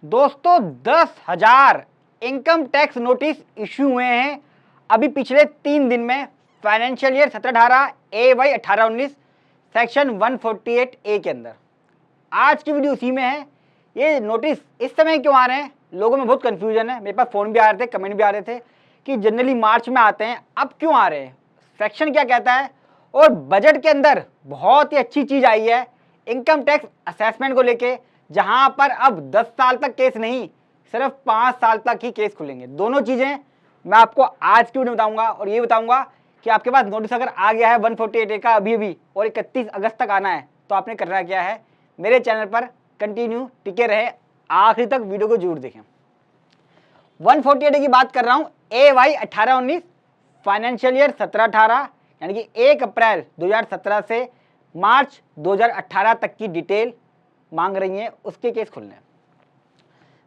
दोस्तों 10,000 income tax notice issue हुए हैं अभी पिछले 3 दिन में। फाइनेंशियल ईयर 17-18 AY 18-19 सेक्शन 148 ए के अंदर। आज की वीडियो उसी में है। ये नोटिस इस समय क्यों आ रहे हैं, लोगों में बहुत कंफ्यूजन है। मेरे पास फ़ोन भी आ रहे थे, कमेंट भी आ रहे थे कि जनरली मार्च में आते हैं, अब क्यों आ रहे हैं, सेक्शन क्या कहता है। और बजट के अंदर बहुत ही अच्छी चीज़ आई है इनकम टैक्स असेसमेंट को लेके, जहां पर अब 10 साल तक केस नहीं, सिर्फ 5 साल तक ही केस खुलेंगे। दोनों चीज़ें मैं आपको आज की वीडियो में बताऊंगा और ये बताऊंगा कि आपके पास नोटिस अगर आ गया है 148 का अभी और 31 अगस्त तक आना है तो आपने करना क्या है। मेरे चैनल पर कंटिन्यू टिके रहे, आखिरी तक वीडियो को जरूर देखें। 148 की बात कर रहा हूं, AY 18-19 फाइनेंशियल ईयर 17-18 यानी कि 1 अप्रैल 2017 से मार्च 2018 तक की डिटेल मांग रही हैं, उसके केस खुलने।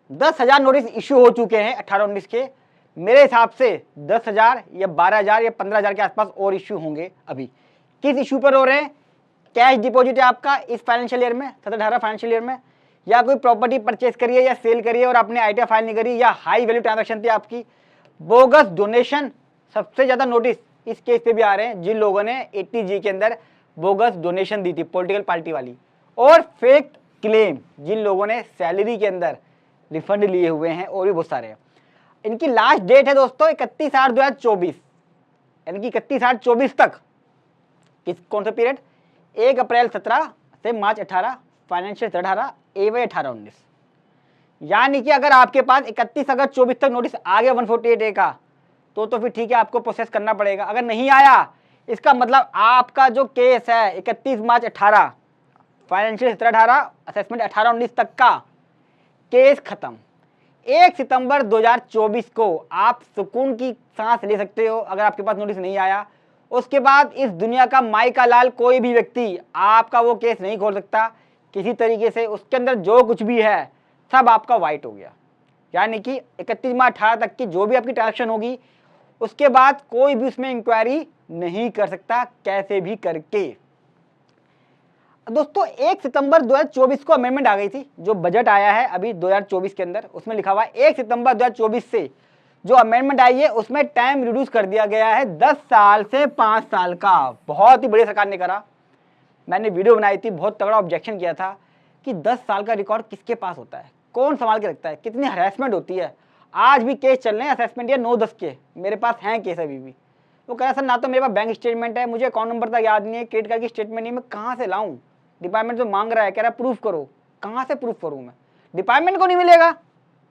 10,000 नोटिस इश्यू हो चुके हैं 18-19 के। मेरे हिसाब से 10,000 या 12,000 या 15,000 के आसपास और इश्यू होंगे। अभी किस इश्यू पर हो रहे हैं? कैश डिपॉजिट है आपका इस फाइनेंशियल ईयर में, 17-18 फाइनेंशियल ईयर में, या कोई प्रॉपर्टी परचेज करिए या सेल करिए और आपने आईटीआर फाइल नहीं करी, या हाई वैल्यू ट्रांजैक्शन थी आपकी। बोगस डोनेशन, सबसे ज्यादा नोटिस इस केस पे भी आ रहे हैं जिन लोगों ने 80G के अंदर बोगस डोनेशन दी थी पॉलिटिकल पार्टी वाली, और फेक क्लेम जिन लोगों ने सैलरी के अंदर रिफंड लिए हुए हैं, और भी बहुत सारे हैं। इनकी लास्ट डेट है दोस्तों 31/8/2024, यानी कि 31/8/24 तक। कौन सा पीरियड? 1 अप्रैल 17 से मार्च 18 फाइनेंशियल 18 AY 18-19। यानी कि अगर आपके पास 31 अगस्त 24 तक नोटिस आ गया 148A का तो फिर ठीक है, आपको प्रोसेस करना पड़ेगा। अगर नहीं आया, इसका मतलब आपका जो केस है 31 मार्च 18 फाइनेंशियल 17-18 असेसमेंट 18-19 तक का केस खत्म। 1 सितंबर 2024 को आप सुकून की सांस ले सकते हो अगर आपके पास नोटिस नहीं आया। उसके बाद इस दुनिया का माई का लाल कोई भी व्यक्ति आपका वो केस नहीं खोल सकता किसी तरीके से। उसके अंदर जो कुछ भी है सब आपका वाइट हो गया। यानी कि 31 मार्च 18 तक की जो भी आपकी ट्रांजेक्शन होगी, उसके बाद कोई भी उसमें इंक्वायरी नहीं कर सकता कैसे भी करके। दोस्तों 1 सितंबर 2024 को अमेंडमेंट आ गई थी, जो बजट आया है अभी 2024 के अंदर, उसमें लिखा हुआ है 1 सितंबर 2024 से जो अमेंडमेंट आई है उसमें टाइम रिड्यूस कर दिया गया है 10 साल से 5 साल का। बहुत ही बड़ी सरकार ने करा। मैंने वीडियो बनाई थी, बहुत तगड़ा ऑब्जेक्शन किया था कि 10 साल का रिकॉर्ड किसके पास होता है, कौन संभाल के रखता है, कितनी हरेसमेंट होती है। आज भी केस चल रहे हैं असेसमेंट या 9-10 के, मेरे पास हैं केस अभी भी। वो कह रहा सर ना तो मेरे पास बैंक स्टेटमेंट है, मुझे अकाउंट नंबर तक याद नहीं है, क्रेडिट कार्ड की स्टेटमेंट नहीं, मैं कहाँ से लाऊं। डिपार्टमेंट तो मांग रहा है, कह रहा है प्रूफ करो, कहाँ से प्रूफ करूँ मैं? डिपार्टमेंट को नहीं मिलेगा।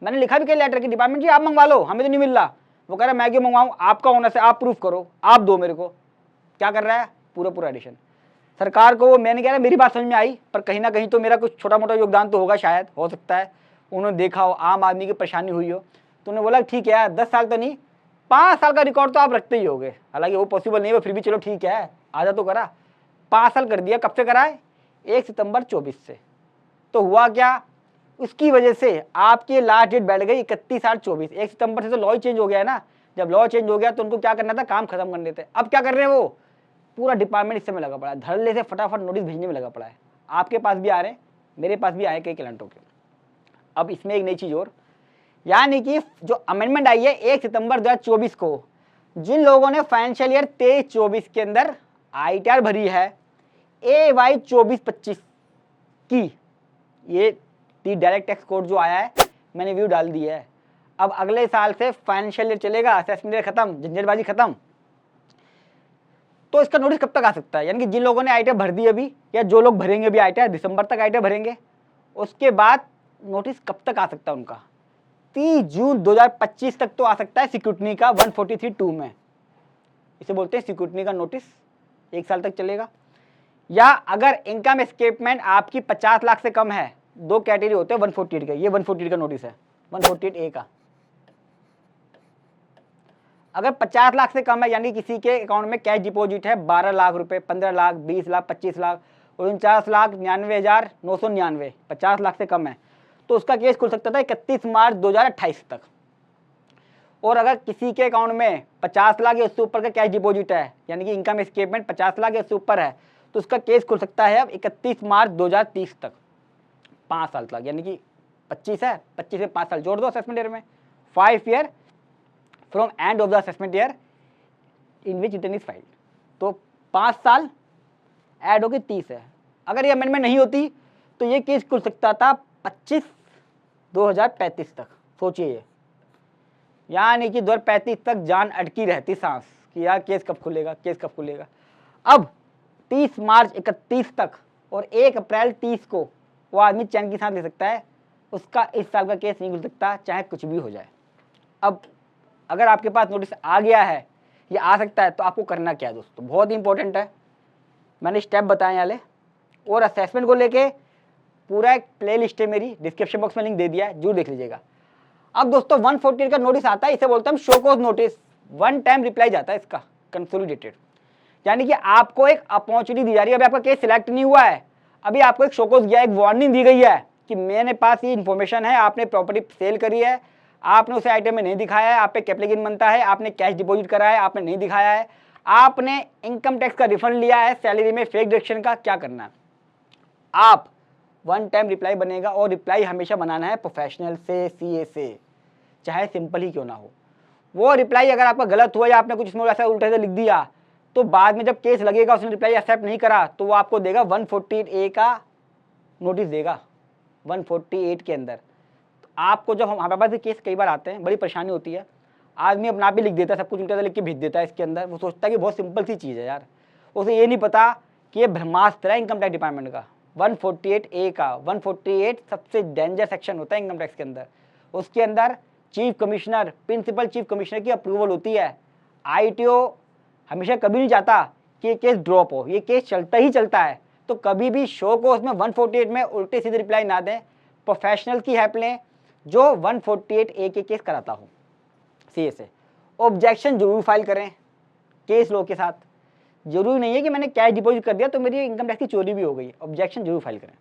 मैंने लिखा भी कई लेटर कि डिपार्टमेंट जी आप मंगवा लो, हमें तो नहीं मिल रहा। वो कह रहा है मैं क्यों मंगवाऊँ, आपका ओनर से आप प्रूफ करो, आप दो मेरे को। क्या कर रहा है? पूरा एडिशन। सरकार को वो, मैंने कह रहा मेरी बात समझ में आई, पर कहीं ना कहीं तो मेरा कुछ छोटा मोटा योगदान तो होगा, शायद हो सकता है उन्होंने देखा हो आम आदमी की परेशानी हुई हो, तो उन्होंने बोला ठीक है यार 10 साल तो नहीं 5 साल का रिकॉर्ड तो आप रखते ही होगे। हालांकि वो पॉसिबल नहीं है, फिर भी चलो ठीक है, आधा तो करा। 5 साल कर दिया। कब से करा है? 1 सितंबर 24 से। तो हुआ क्या, उसकी वजह से आपकी लास्ट डेट बैठ गई 31/8/24। 1 सितंबर से तो लॉ ही चेंज हो गया है ना। जब लॉ चेंज हो गया तो उनको क्या करना था, काम खत्म करने थे। अब क्या कर रहे हैं वो, पूरा डिपार्टमेंट इस समय लगा पड़ा है, धड़ल्ले से फटाफट नोटिस भेजने में लगा पड़ा है। आपके पास भी आ रहे हैं, मेरे पास भी आए कई क्लाइंटों के। अब इसमें एक नई चीज और, यानी कि जो अमेंडमेंट आई है 1 सितंबर 2024 को, जिन लोगों ने फाइनेंशियल ईयर 23-24 के अंदर आईटीआर भरी है AY 24-25 की, ये डायरेक्ट टैक्स कोड जो आया है मैंने व्यू डाल दी है। अब अगले साल से फाइनेंशियल ईयर चलेगा, असेसमेंट ईयर खत्म, झंझटबाजी खत्म। तो इसका नोटिस कब तक आ सकता है? यानी कि जिन लोगों ने आईटीआर भर दी अभी, या जो लोग भरेंगे भी आईटीआर, दिसंबर तक आईटीआर भरेंगे, उसके बाद नोटिस कब तक आ सकता है उनका? 30 जून 2025 तक तो आ सकता है सिक्योरिटी का 143(2) में। इसे बोलते हैं सिक्योरिटी का नोटिस, 1 साल तक चलेगा। या अगर इनकम एस्केपमेंट आपकी 50 लाख से कम है, 2 कैटेगरी होते हैं 148 के, ये 148 का नोटिस है, 148A का। अगर 50 लाख से कम है, यानी किसी के अकाउंट में कैश डिपॉजिट है 12 लाख रुपए, 15 लाख, 20 लाख, 25 लाख, 49,99,999, 50 लाख से कम है, तो उसका केस खुल सकता था 31 मार्च 2028 तक। और अगर किसी के अकाउंट में 50 लाख या उससे ऊपर का कैश डिपॉजिट है, यानी कि इनकम स्टेटमेंट 50 लाख या उससे ऊपर है, तो उसका केस खुल सकता है अब 31 मार्च 2030 तक, 5 साल तक। यानी कि 25 है, 25 में 5 साल जोड़ दो असेसमेंट ईयर में, 5 year from end of the assessment year in which return is filed. तो 5 साल ऐड होके 30 है। अगर ये अमेंडमेंट नहीं होती तो ये केस खुल सकता था 25/2035 तक। सोचिए ये, यानी कि 2035 तक जान अटकी रहती सांस कि यार केस कब खुलेगा, केस कब खुलेगा। अब 30 मार्च 31 तक और 1 अप्रैल 30 को वो आदमी चैन की सांस ले सकता है, उसका इस साल का केस नहीं खुल सकता, चाहे कुछ भी हो जाए। अब अगर आपके पास नोटिस आ गया है या आ सकता है तो आपको करना क्या है दोस्तों, बहुत ही इंपॉर्टेंट है, मैंने स्टेप बताए वाले। और असेसमेंट को लेके पूरा एक प्ले लिस्ट है मेरी, डिस्क्रिप्शन बॉक्स में लिंक दे दिया है, जरूर देख लीजिएगा। अब दोस्तों 148 का नोटिस आता है, इसे बोलते हैं हम show cause notice, one time reply जाता है इसका कंसोलिडेटेड, यानी कि आपको एक अपॉर्चुनिटी दी जा रही है। अभी आपका केस सिलेक्ट नहीं हुआ है, अभी आपको एक शो कॉज गया, एक वार्निंग दी गई है कि मेरे पास ये इन्फॉर्मेशन है, आपने प्रॉपर्टी सेल करी है, आपने उसे आइटम में नहीं दिखाया है, आप पे कैपिटल गेन बनता है, आपने कैश डिपॉजिट करा है, आपने नहीं दिखाया है, आपने इनकम टैक्स का रिफंड लिया है, सैलरी में फेक डिडक्शन का, क्या करना है आप, वन टाइम रिप्लाई बनेगा। और रिप्लाई हमेशा बनाना है प्रोफेशनल से, सीए से, चाहे सिंपल ही क्यों ना हो। वो रिप्लाई अगर आपका गलत हुआ या आपने कुछ इसमें ऐसा उल्टा से लिख दिया तो बाद में जब केस लगेगा उसने रिप्लाई एक्सेप्ट नहीं करा तो वो आपको देगा 148A का नोटिस देगा 148 के अंदर। तो आपको जब हमारे पास केस कई बार आते हैं, बड़ी परेशानी होती है, आदमी अपना आप ही लिख देता है, सब कुछ उल्टा लिख के भेज देता है इसके अंदर, वो सोचता है कि बहुत सिंपल सी चीज़ है यार, उसे ये नहीं पता कि ये ब्रह्मास्त्र है इनकम टैक्स डिपार्टमेंट का। 148A का 148 सबसे डेंजर सेक्शन होता है इनकम टैक्स के अंदर। उसके अंदर chief commissioner, principal chief commissioner की अप्रूवल होती है। ITO हमेशा कभी नहीं चाहता कि ये केस ड्रॉप हो, ये केस चलता ही चलता है। तो कभी भी शो को उसमें 148 में उल्टे सीधे रिप्लाई ना दें, प्रोफेशनल की हेल्प लें जो 148A के केस कराता हो सीए से। ऑब्जेक्शन जरूर फाइल करें केस लो के साथ, जरूरी नहीं है कि मैंने कैश डिपॉजिट कर दिया तो मेरी इनकम टैक्स की चोरी भी हो गई, ऑब्जेक्शन जरूर फाइल करें।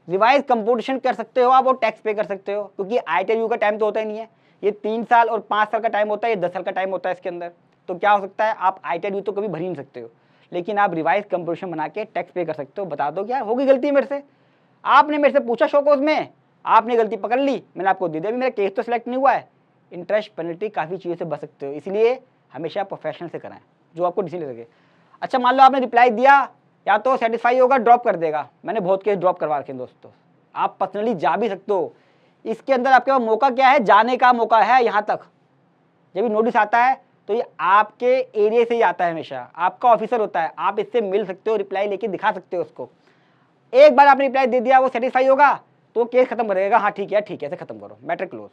रिवाइज कंपोजिशन कर सकते हो आप और टैक्स पे कर सकते हो, क्योंकि ITO का टाइम तो होता ही नहीं है, ये 3 साल और 5 साल का टाइम होता है, ये 10 साल का टाइम होता है इसके अंदर। तो क्या हो सकता है, आप ITO तो कभी भर ही नहीं सकते हो, लेकिन आप रिवाइज कंपोजिशन बना के टैक्स पे कर सकते हो। बता दो कि यार होगी गलती मेरे से, आपने मेरे से पूछा शोकोज में, आपने गलती पकड़ ली, मैंने आपको दे दिया, अभी मेरा केस तो सिलेक्ट नहीं हुआ है। इंटरेस्ट पेनल्टी काफ़ी चीज़ों से बच सकते हो, इसलिए हमेशा प्रोफेशनल से कराएं जो आपको डिसीजन लगे। अच्छा मान लो आपने रिप्लाई दिया, या तो सेटिस्फाई होगा ड्रॉप कर देगा, मैंने बहुत केस ड्रॉप करवा रखे हैं दोस्तों, आप पर्सनली जा भी सकते हो। इसके अंदर आपके पास मौका क्या है, जाने का मौका है यहाँ तक। जब भी नोटिस आता है तो ये आपके एरिया से ही आता है, हमेशा आपका ऑफिसर होता है, आप इससे मिल सकते हो, रिप्लाई लेके दिखा सकते हो उसको। एक बार आपने रिप्लाई दे दिया, वो सेटिस्फाई होगा तो केस खत्म करेगा, हाँ ठीक है ऐसे खत्म करो, मैटर क्लोज।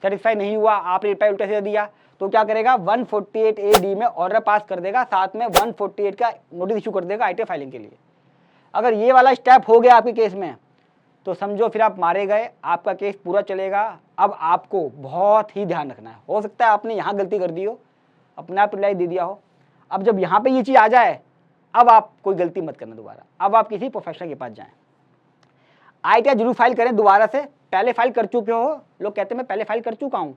सेटिस्फाई नहीं हुआ, आपने रिप्लाई उल्टा से दिया तो क्या करेगा, 148AD में ऑर्डर पास कर देगा, साथ में 148 का नोटिस इशू कर देगा ITO फाइलिंग के लिए। अगर ये वाला स्टेप हो गया आपके केस में तो समझो फिर आप मारे गए, आपका केस पूरा चलेगा। अब आपको बहुत ही ध्यान रखना है, हो सकता है आपने यहाँ गलती कर दी हो, अपने आप रिप्लाई दे दिया हो, अब जब यहाँ पे ये चीज़ आ जाए अब आप कोई गलती मत करना दोबारा, अब आप किसी प्रोफेशनल के पास जाएं। ITO जरूर फाइल करें दोबारा से, पहले फाइल कर चुके हो, लोग कहते हैं मैं पहले फाइल कर चुका हूँ,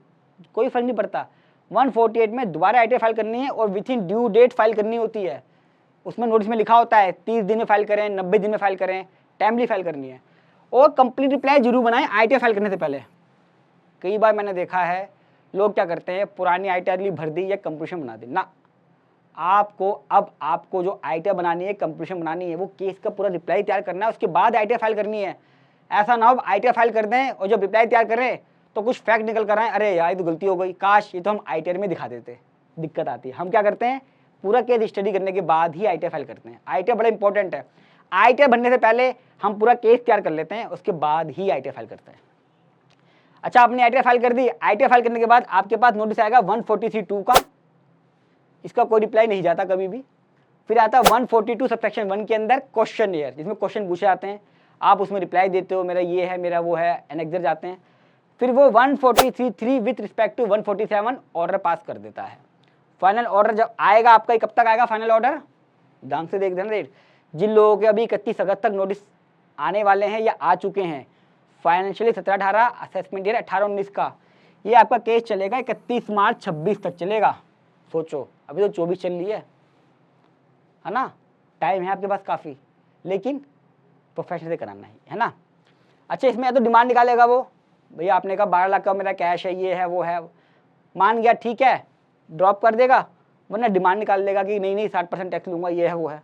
कोई फर्क नहीं पड़ता। 148 में दोबारा ITO फाइल करनी है और within due date file करनी होती है। उसमें नोटिस में लिखा होता है 30 दिन में फाइल करें, 90 दिन में फाइल करें, टाइमली फाइल करनी है। और कंप्लीट रिप्लाई जरूर बनाएं ITO फाइल करने से पहले। कई बार मैंने देखा है लोग क्या करते हैं, पुरानी ITO भर दी या कंप्लीशन बना दी ना, आपको जो ITO बनानी है, कंप्लीशन बनानी है, वो केस का पूरा रिप्लाई तैयार करना है, उसके बाद ITO फाइल करनी है। ऐसा ना हो ITO फाइल कर दें और जब रिप्लाई तैयार करें तो कुछ फैक्ट निकल कर आए, अरे यार ये तो गलती हो गई, काश ये तो हम ITO में दिखा देते, दिक्कत आती है। हम क्या करते हैं, पूरा केस स्टडी करने के बाद ही ITO फाइल करते हैं। ITO बड़ा इंपॉर्टेंट है, ITO बनने से पहले हम पूरा केस तैयार कर लेते हैं, उसके बाद ही ITO फाइल करते हैं। अच्छा आपने ITO फाइल कर दी, ITO फाइल करने के बाद आपके पास नोटिस आएगा 143(2) का, इसका कोई रिप्लाई नहीं जाता कभी भी। फिर आता है 142 सबसेक्शन 1 के अंदर क्वेश्चन ईयर, जिसमें क्वेश्चन पूछे जाते हैं, आप उसमें रिप्लाई देते हो, मेरा ये है, मेरा वो है, एनेक्सर जाते हैं। फिर वो 143(3) with respect to 147 order pass कर देता है। फाइनल ऑर्डर जब आएगा आपका, कब तक आएगा फाइनल ऑर्डर, ध्यान से देख देना रेट। जिन लोगों के अभी 31 अगस्त तक नोटिस आने वाले हैं या आ चुके हैं, फाइनेंशियली 17-18 असेसमेंट ईयर 18-19 का, ये आपका केस चलेगा 31 मार्च 26 तक चलेगा। सोचो अभी तो 24 चल रही है ना, टाइम है आपके पास काफ़ी, लेकिन प्रोफेशनल से कराना है ना। अच्छा इसमें या तो डिमांड निकालेगा वो, भैया आपने कहा 12 लाख का मेरा कैश है, ये है वो है, मान गया ठीक है, ड्रॉप कर देगा, वरना डिमांड निकाल देगा कि नहीं नहीं 60% टैक्स लूँगा, ये है वो है,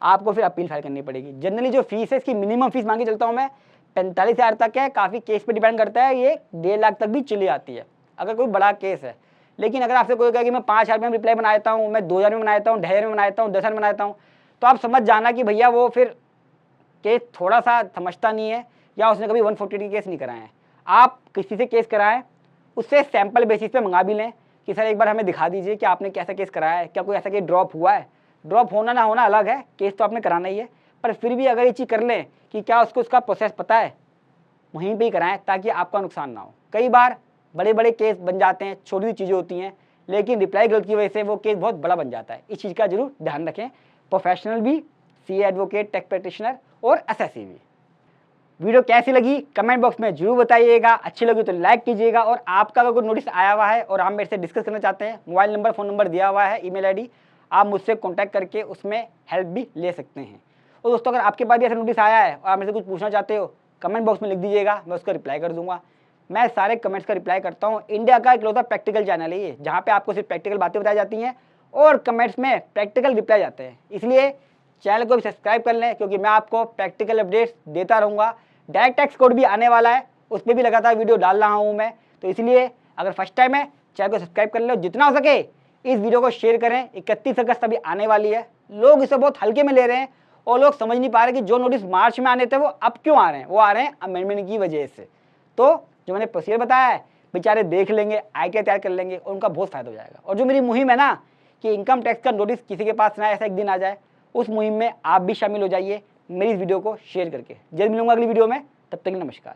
आपको फिर अपील फाइल करनी पड़ेगी। जनरली जो फीस है इसकी मिनिमम फीस मांगी चलता हूँ मैं 45,000 तक है, काफ़ी केस पे डिपेंड करता है, ये 1.5 लाख तक भी चली आती है अगर कोई बड़ा केस है। लेकिन अगर आपसे कोई कहे कि मैं 5,000 में रिप्लाई बना देता हूँ, मैं 2,000 में बना देता हूँ, 2,500 में बना देता हूँ, 10,000 में बना देता हूँ, तो आप समझ जाना कि भैया वो फिर केस थोड़ा सा समझता नहीं है या उसने कभी 140 केस नहीं कराए हैं। आप किसी से केस कराएं, उससे सैंपल बेसिस पे मंगा भी लें कि सर एक बार हमें दिखा दीजिए कि आपने कैसा केस कराया है, क्या कोई ऐसा केस ड्रॉप हुआ है। ड्रॉप होना ना होना अलग है, केस तो आपने कराना ही है, पर फिर भी अगर ये चीज़ कर लें कि क्या उसको उसका प्रोसेस पता है, वहीं पे ही कराएं ताकि आपका नुकसान ना हो। कई बार बड़े बड़े केस बन जाते हैं, छोटी छोटी चीज़ें होती हैं, लेकिन रिप्लाई गलत की वजह से वो केस बहुत बड़ा बन जाता है। इस चीज़ का जरूर ध्यान रखें, प्रोफेशनल भी, सीए एडवोकेट, टैक्स प्रैक्टिशनर और एसएससी भी। वीडियो कैसी लगी कमेंट बॉक्स में जरूर बताइएगा, अच्छी लगी तो लाइक कीजिएगा, और आपका अगर कोई नोटिस आया हुआ है और आप मेरे से डिस्कस करना चाहते हैं, मोबाइल नंबर फ़ोन नंबर दिया हुआ है, ईमेल आईडी, आप मुझसे कॉन्टैक्ट करके उसमें हेल्प भी ले सकते हैं। और दोस्तों अगर आपके पास भी ऐसा नोटिस आया है और आप मेरे से कुछ पूछना चाहते हो, कमेंट बॉक्स में लिख दीजिएगा, मैं उसका रिप्लाई कर दूंगा। मैं सारे कमेंट्स का रिप्लाई करता हूँ। इंडिया का इकलौता प्रैक्टिकल चैनल है ये, जहाँ पे आपको सिर्फ प्रैक्टिकल बातें बताई जाती हैं और कमेंट्स में प्रैक्टिकल रिप्लाई जाते हैं। इसलिए चैनल को भी सब्सक्राइब कर लें, क्योंकि मैं आपको प्रैक्टिकल अपडेट्स देता रहूँगा। डायरेक्ट टैक्स कोड भी आने वाला है, उस पर भी लगातार वीडियो डाल रहा हूँ मैं, तो इसलिए अगर फर्स्ट टाइम है चैनल को सब्सक्राइब कर लो। जितना हो सके इस वीडियो को शेयर करें। 31 अगस्त अभी आने वाली है, लोग इसे बहुत हल्के में ले रहे हैं और लोग समझ नहीं पा रहे कि जो नोटिस मार्च में आने थे वो अब क्यों आ रहे हैं। वो आ रहे हैं अमेंडमेंट की वजह से। तो जो मैंने प्रोसीजर बताया है बेचारे देख लेंगे, आईटी तैयार कर लेंगे, उनका बहुत फायदा हो जाएगा। और जो मेरी मुहिम है ना कि इनकम टैक्स का नोटिस किसी के पास ना ऐसा एक दिन आ जाए, उस मुहिम में आप भी शामिल हो जाइए मेरी इस वीडियो को शेयर करके। जल्द मिलूंगा अगली वीडियो में, तब तक नमस्कार।